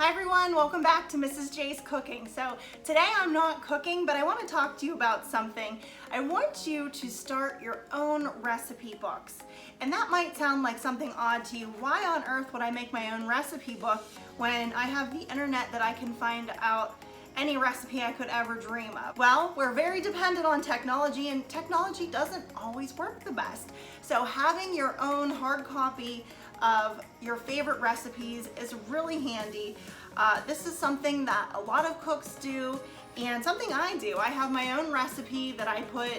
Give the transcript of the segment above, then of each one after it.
Hi everyone, welcome back to Mrs. J's Cooking. So today I'm not cooking, but I want to talk to you about something. I want you to start your own recipe books. And that might sound like something odd to you. Why on earth would I make my own recipe book when I have the internet that I can find out any recipe I could ever dream of? Well, we're very dependent on technology, and technology doesn't always work the best. So having your own hard copy of your favorite recipes is really handy. This is something that a lot of cooks do and something I do. I have my own recipe that I put,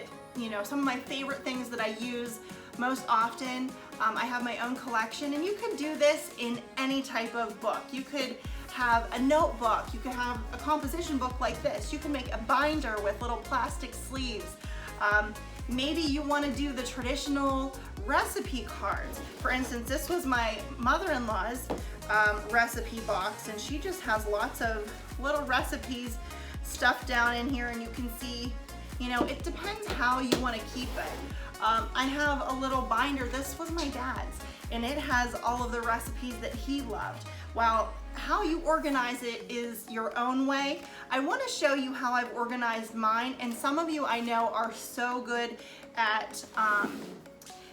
some of my favorite things that I use most often. I have my own collection, and you could do this in any type of book. You could have a notebook, you could have a composition book like this, you can make a binder with little plastic sleeves. Maybe you want to do the traditional recipe cards. For instance, this was my mother-in-law's recipe box, and she just has lots of little recipes stuffed down in here, and you can see, it depends how you want to keep it. I have a little binder. This was my dad's, and it has all of the recipes that he loved. Well, how you organize it is your own way. I want to show you how I've organized mine, and some of you I know are so good at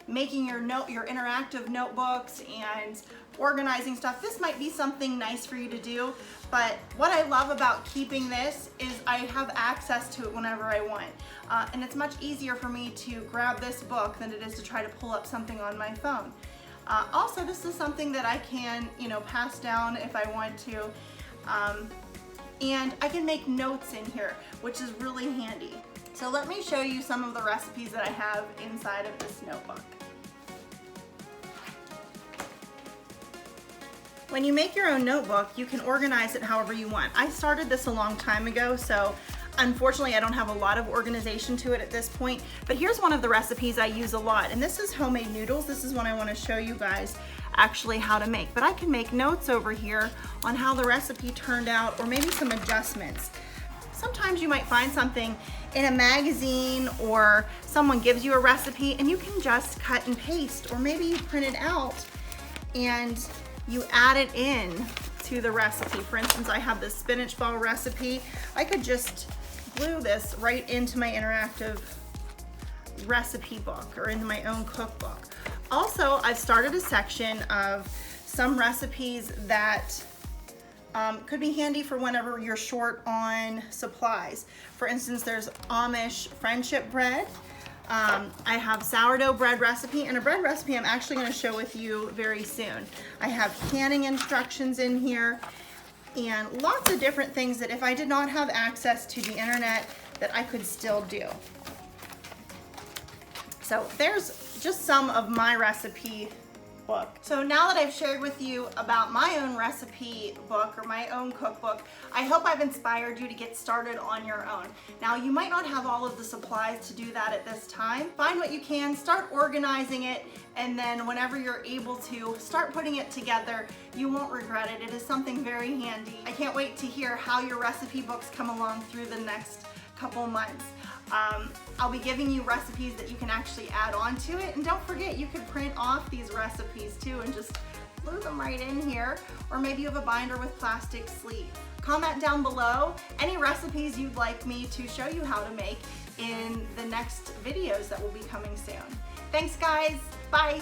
making your interactive notebooks and organizing stuff. This might be something nice for you to do, but what I love about keeping this is I have access to it whenever I want. And it's much easier for me to grab this book than it is to try to pull up something on my phone. Also, this is something that I can, pass down if I want to. And I can make notes in here, which is really handy. So let me show you some of the recipes that I have inside of this notebook. When you make your own notebook, you can organize it however you want. I started this a long time ago, so unfortunately I don't have a lot of organization to it at this point, but here's one of the recipes I use a lot, and this is homemade noodles. This is one I want to show you guys actually how to make, but I can make notes over here on how the recipe turned out, or maybe some adjustments. Sometimes you might find something in a magazine, or someone gives you a recipe and you can just cut and paste, or maybe you print it out and you add it in to the recipe. For instance, I have this spinach ball recipe. I could just glue this right into my interactive recipe book or into my own cookbook. Also, I've started a section of some recipes that could be handy for whenever you're short on supplies. For instance, there's Amish friendship bread. I have sourdough bread recipe, and a bread recipe I'm actually going to show with you very soon. I have canning instructions in here, and lots of different things that if I did not have access to the internet, that I could still do. So there's just some of my recipe book. So now that I've shared with you about my own recipe book or my own cookbook, I hope I've inspired you to get started on your own. Now, you might not have all of the supplies to do that at this time. Find what you can, start organizing it, and then whenever you're able to, start putting it together. You won't regret it. It is something very handy. I can't wait to hear how your recipe books come along through the next couple months. I'll be giving you recipes that you can actually add on to it, and don't forget, you could print off these recipes too and just glue them right in here, or maybe you have a binder with plastic sleeves. Comment down below any recipes you'd like me to show you how to make in the next videos that will be coming soon. Thanks guys, bye!